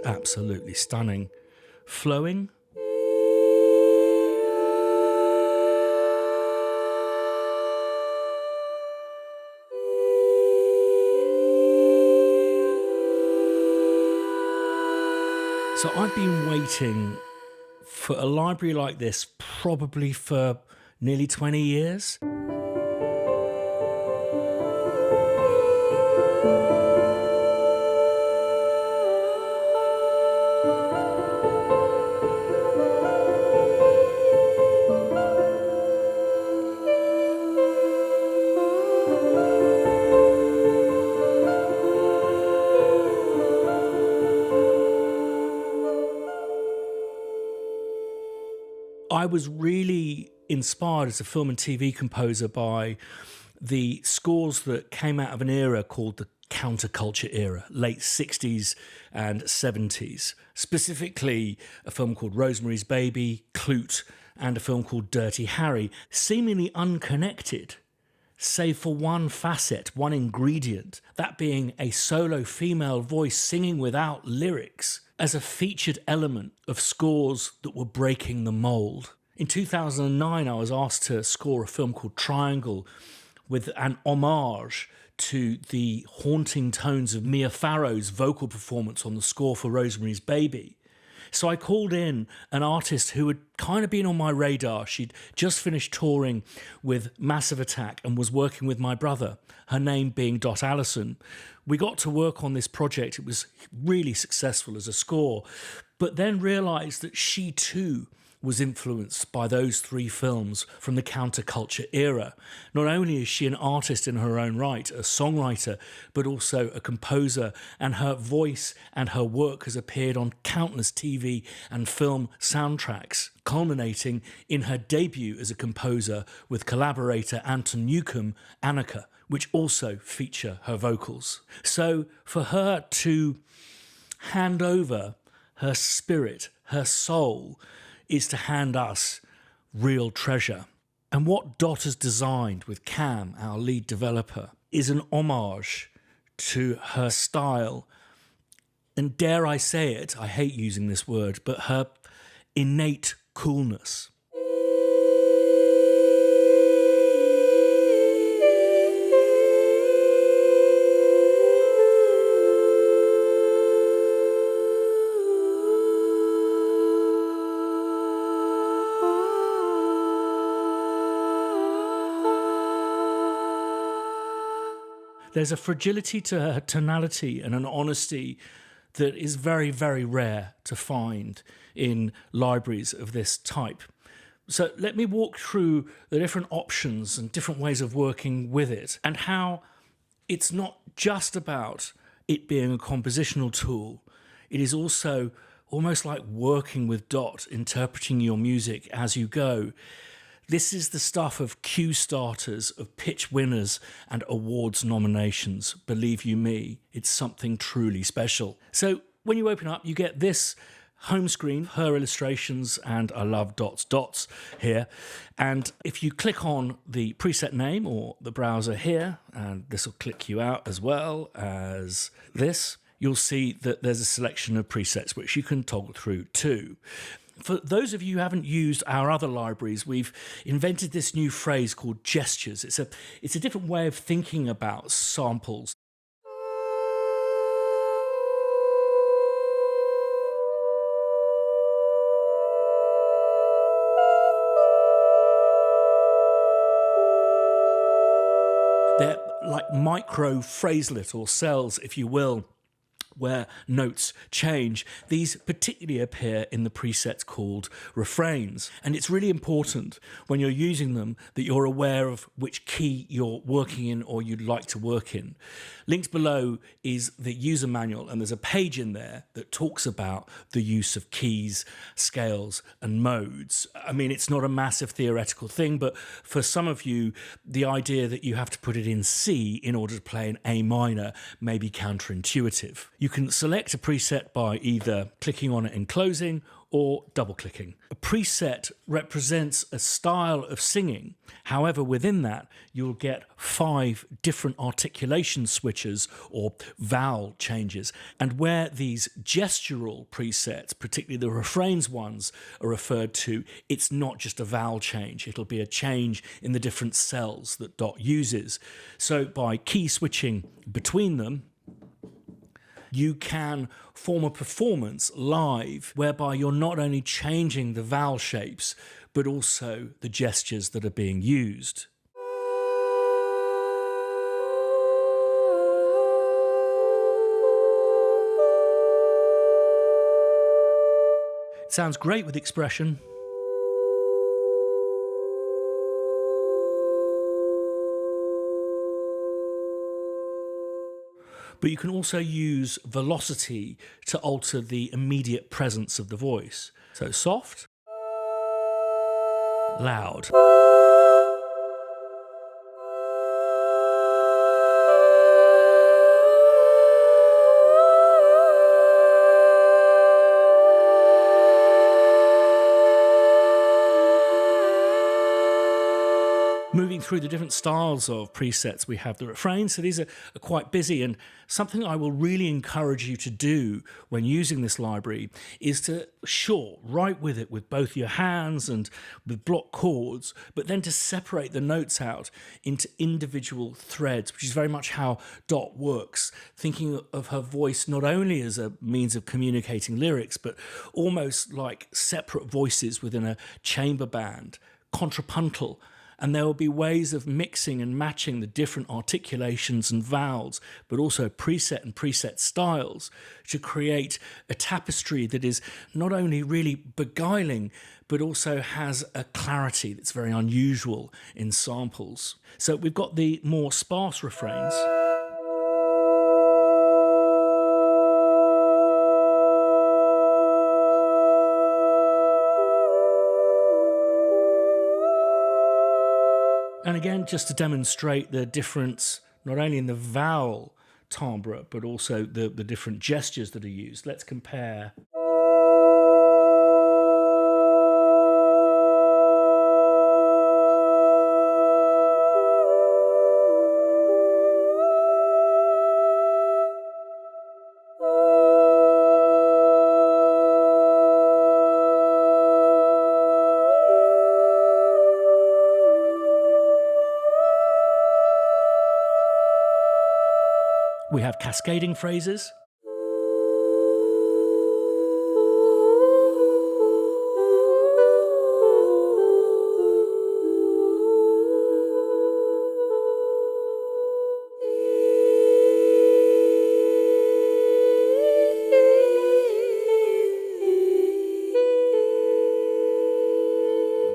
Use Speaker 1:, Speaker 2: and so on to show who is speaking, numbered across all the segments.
Speaker 1: absolutely stunning. Flowing. So I've been waiting for a library like this probably for nearly 20 years. I was really inspired as a film and TV composer by the scores that came out of an era called the counterculture era, late 60s and 70s. Specifically, a film called Rosemary's Baby, Clute, and a film called Dirty Harry, seemingly unconnected, save for one facet, one ingredient, that being a solo female voice singing without lyrics, as a featured element of scores that were breaking the mould. In 2009, I was asked to score a film called Triangle with an homage to the haunting tones of Mia Farrow's vocal performance on the score for Rosemary's Baby. So I called in an artist who had kind of been on my radar. She'd just finished touring with Massive Attack and was working with my brother, her name being Dot Allison. We got to work on this project. It was really successful as a score, but then realised that she too was influenced by those three films from the counterculture era. Not only is she an artist in her own right, a songwriter, but also a composer, and her voice and her work has appeared on countless TV and film soundtracks, culminating in her debut as a composer with collaborator Anton Newcomb, Annika, which also feature her vocals. So for her to hand over her spirit, her soul, is to hand us real treasure. And what Dot has designed with Cam, our lead developer, is an homage to her style. And dare I say it, I hate using this word, but her innate coolness. There's a fragility to her tonality and an honesty that is very, very rare to find in libraries of this type. So let me walk through the different options and different ways of working with it, and how it's not just about it being a compositional tool. It is also almost like working with Dot, interpreting your music as you go. This is the stuff of cue starters, of pitch winners and awards nominations. Believe you me, it's something truly special. So when you open up, you get this home screen, her illustrations, and I love Dot's dots here. And if you click on the preset name or the browser here, and this will click you out as well as this, you'll see that there's a selection of presets which you can toggle through too. For those of you who haven't used our other libraries, we've invented this new phrase called gestures. It's a different way of thinking about samples. They're like micro phraselet or cells, if you will, where notes change. These particularly appear in the presets called refrains. And it's really important when you're using them that you're aware of which key you're working in or you'd like to work in. Linked below is the user manual, and there's a page in there that talks about the use of keys, scales, and modes. I mean, it's not a massive theoretical thing, but for some of you, the idea that you have to put it in C in order to play an A minor may be counterintuitive. You can select a preset by either clicking on it and closing, or double-clicking. A preset represents a style of singing. However, within that, you'll get 5 different articulation switches or vowel changes. And where these gestural presets, particularly the refrains ones, are referred to, it's not just a vowel change. It'll be a change in the different cells that Dot uses. So by key switching between them, you can form a performance live whereby you're not only changing the vowel shapes, but also the gestures that are being used. It sounds great with expression. But you can also use velocity to alter the immediate presence of the voice. So soft, loud. Moving through the different styles of presets, we have the refrains. So these are quite busy, and something I will really encourage you to do when using this library is to, write with it with both your hands and with block chords, but then to separate the notes out into individual threads, which is very much how Dot works, thinking of her voice not only as a means of communicating lyrics, but almost like separate voices within a chamber band, contrapuntal. And there will be ways of mixing and matching the different articulations and vowels, but also preset and preset styles to create a tapestry that is not only really beguiling, but also has a clarity that's very unusual in samples. So we've got the more sparse refrains. And again, just to demonstrate the difference, not only in the vowel timbre, but also the different gestures that are used, let's compare. We have cascading phrases.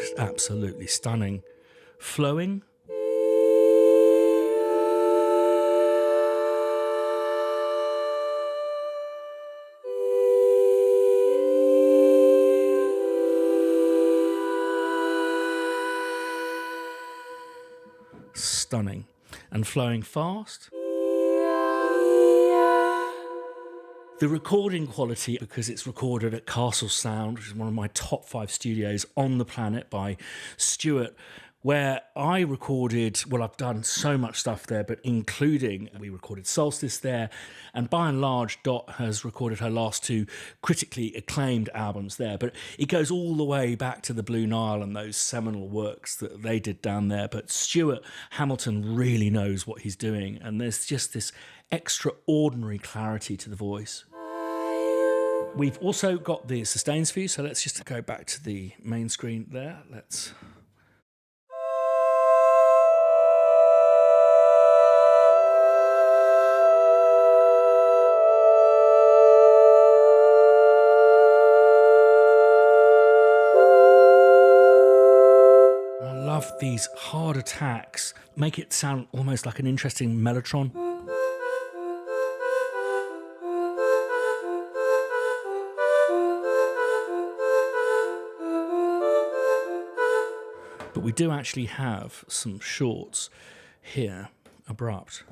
Speaker 1: Just absolutely stunning. Flowing. Stunning. And flowing fast. The recording quality, because it's recorded at Castle Sound, which is one of my top 5 studios on the planet by Stuart, where I recorded, well, I've done so much stuff there, but including, we recorded Solstice there, and by and large, Dot has recorded her last 2 critically acclaimed albums there, but it goes all the way back to the Blue Nile and those seminal works that they did down there. But Stuart Hamilton really knows what he's doing, and there's just this extraordinary clarity to the voice. We've also got the sustains for you, so let's just go back to the main screen there. I love these hard attacks, make it sound almost like an interesting mellotron. But we do actually have some shorts here, abrupt,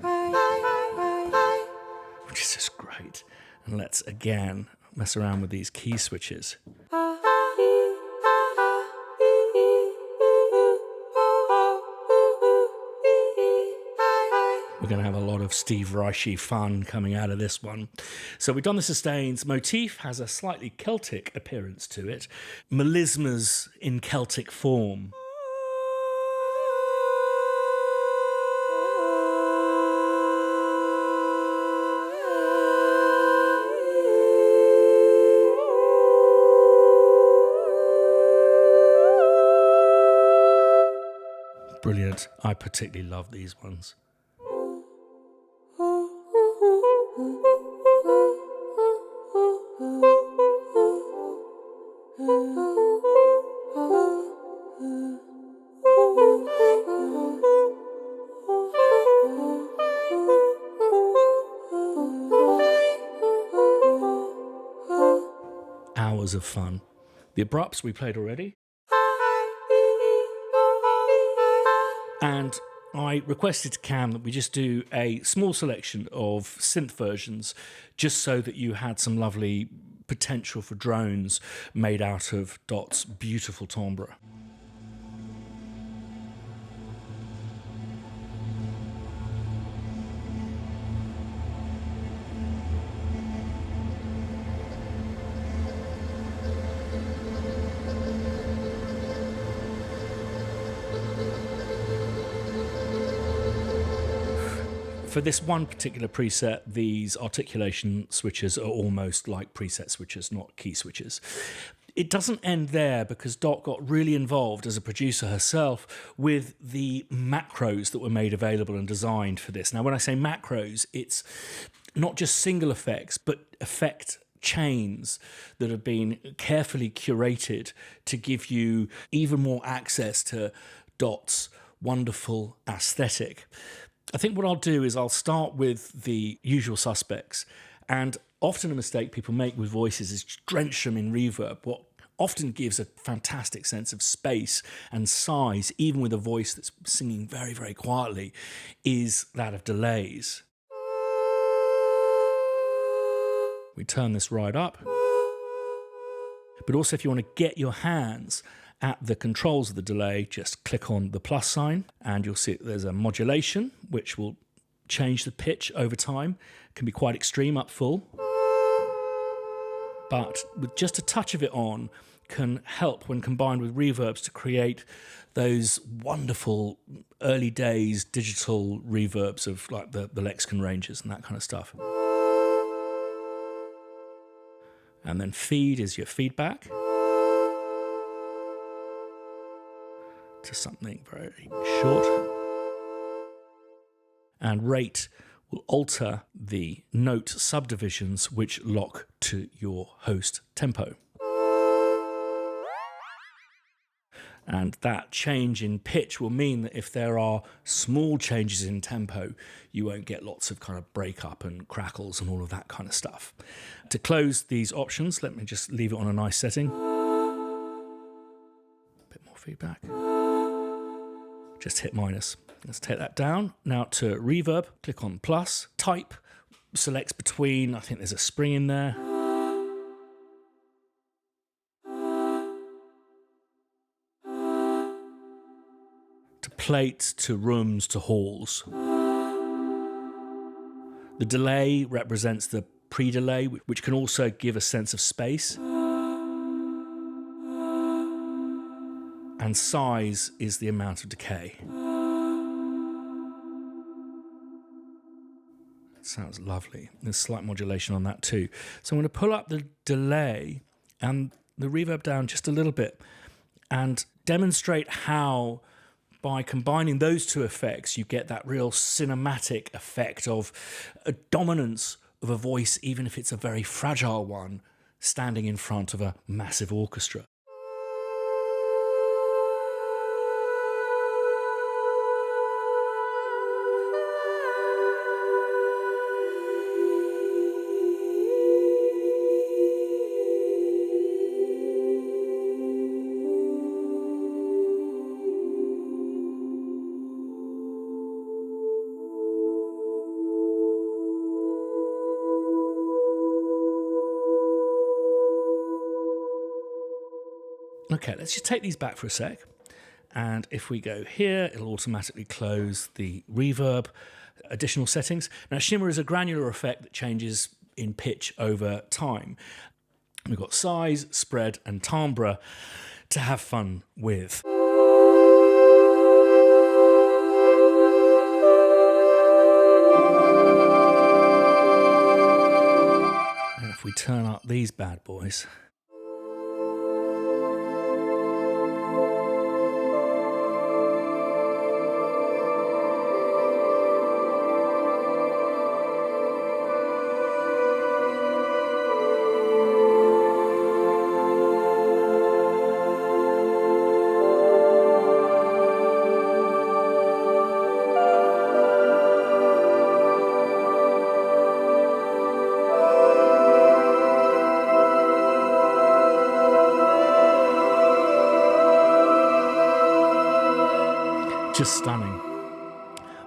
Speaker 1: which is just great. And let's again mess around with these key switches. We're going to have a lot of Steve Reishi fun coming out of this one. So we've done the sustains. Motif has a slightly Celtic appearance to it. Melismas in Celtic form. Brilliant. I particularly love these ones. Hours of fun. The abrupts we played already. And I requested to Cam that we just do a small selection of synth versions just so that you had some lovely potential for drones made out of Dot's beautiful timbre. For this one particular preset, these articulation switches are almost like preset switches, not key switches. It doesn't end there because Dot got really involved as a producer herself with the macros that were made available and designed for this. Now, when I say macros, it's not just single effects, but effect chains that have been carefully curated to give you even more access to Dot's wonderful aesthetic. I think what I'll do is I'll start with the usual suspects, and often a mistake people make with voices is drench them in reverb. What often gives a fantastic sense of space and size, even with a voice that's singing very, very quietly, is that of delays. We turn this right up. But also if you want to get your hands at the controls of the delay, just click on the plus sign and you'll see there's a modulation which will change the pitch over time. It can be quite extreme up full, but with just a touch of it on can help when combined with reverbs to create those wonderful early days digital reverbs of like the Lexicon ranges and that kind of stuff. And then feed is your feedback to something very short. And rate will alter the note subdivisions which lock to your host tempo. And that change in pitch will mean that if there are small changes in tempo, you won't get lots of kind of break up and crackles and all of that kind of stuff. To close these options, let me just leave it on a nice setting. A bit more feedback. Just hit minus. Let's take that down. Now to reverb, click on plus. Type selects between, I think there's a spring in there. To plate, to rooms, to halls. The delay represents the pre-delay, which can also give a sense of space. And size is the amount of decay. That sounds lovely. There's slight modulation on that too. So I'm going to pull up the delay and the reverb down just a little bit and demonstrate how by combining those two effects you get that real cinematic effect of a dominance of a voice, even if it's a very fragile one, standing in front of a massive orchestra. Okay, let's just take these back for a sec And if we go here, it'll automatically close the reverb additional settings. Now, shimmer is a granular effect that changes in pitch over time. We've got size, spread, and timbre to have fun with. And if we turn up these bad boys, just stunning.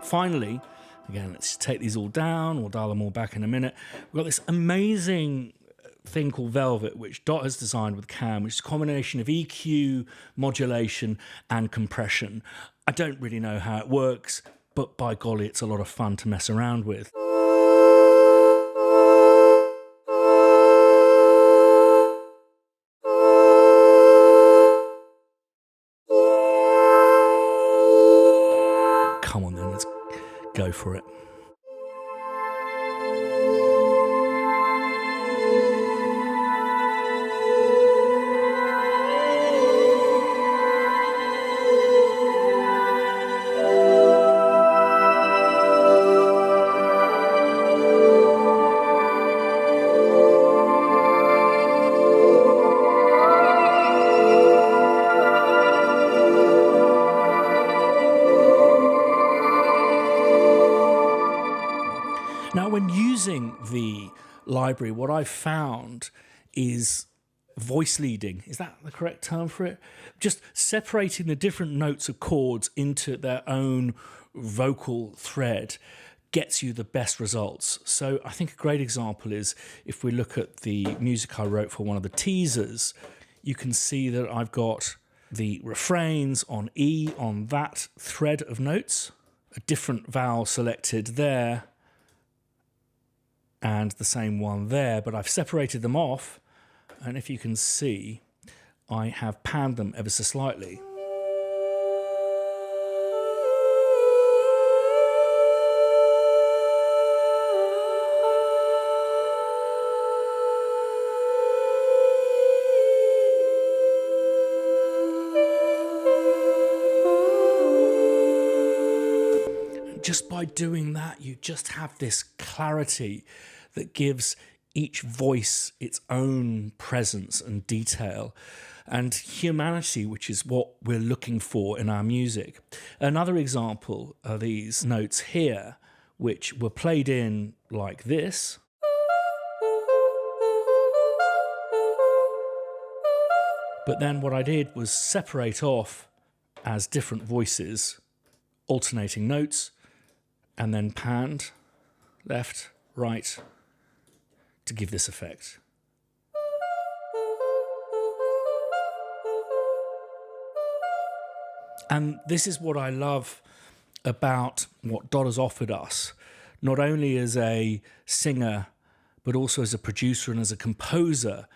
Speaker 1: Finally, again, let's take these all down. We'll dial them all back in a minute. We've got this amazing thing called Velvet, which Dot has designed with Cam, which is a combination of EQ, modulation, and compression. I don't really know how it works, but by golly, it's a lot of fun to mess around with. Come on then, let's go for it. Now, when using the library, what I've found is voice leading. Is that the correct term for it? Just separating the different notes of chords into their own vocal thread gets you the best results. So I think a great example is if we look at the music I wrote for one of the teasers, you can see that I've got the refrains on E on that thread of notes, a different vowel selected there, and the same one there, but I've separated them off, and if you can see, I have panned them ever so slightly. Just by doing that, you just have this clarity that gives each voice its own presence and detail and humanity, which is what we're looking for in our music. Another example are these notes here, which were played in like this. But then what I did was separate off as different voices, alternating notes, and then panned left, right to give this effect. And this is what I love about what Dot has offered us, not only as a singer, but also as a producer and as a composer,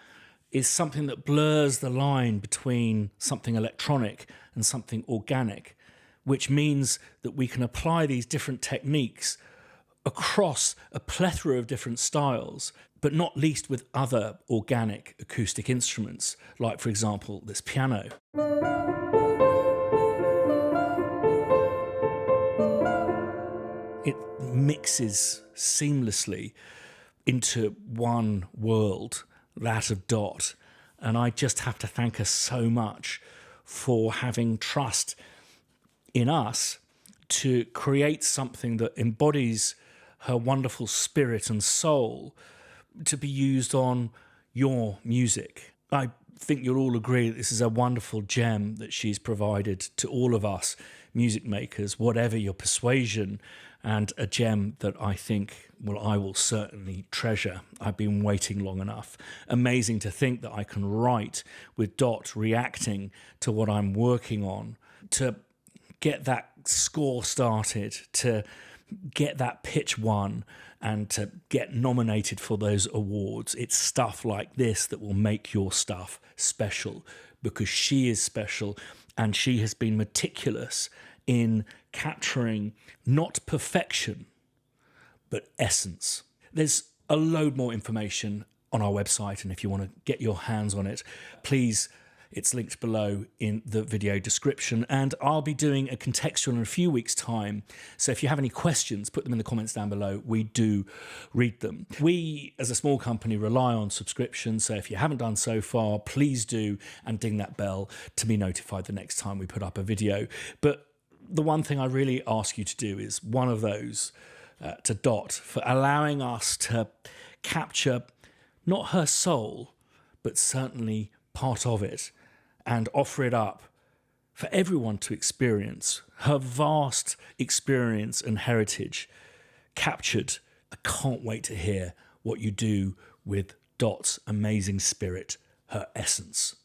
Speaker 1: is something that blurs the line between something electronic and something organic, which means that we can apply these different techniques across a plethora of different styles, but not least with other organic acoustic instruments, like, for example, this piano. It mixes seamlessly into one world, that of Dot, and I just have to thank her so much for having trust in us to create something that embodies her wonderful spirit and soul to be used on your music. I think you'll all agree that this is a wonderful gem that she's provided to all of us music makers, whatever your persuasion, and a gem that I think, well, I will certainly treasure. I've been waiting long enough. Amazing to think that I can write with Dot reacting to what I'm working on, to get that score started, to get that pitch won, and to get nominated for those awards. It's stuff like this that will make your stuff special, because she is special and she has been meticulous in capturing not perfection, but essence. There's a load more information on our website, and if you want to get your hands on it, please, it's linked below in the video description. And I'll be doing a contextual in a few weeks' time. So if you have any questions, put them in the comments down below. We do read them. We, as a small company, rely on subscriptions. So if you haven't done so far, please do, and ding that bell to be notified the next time we put up a video. But the one thing I really ask you to do is one of those to Dot for allowing us to capture not her soul, but certainly part of it, and offer it up for everyone to experience. Her vast experience and heritage captured. I can't wait to hear what you do with Dot's amazing spirit, her essence.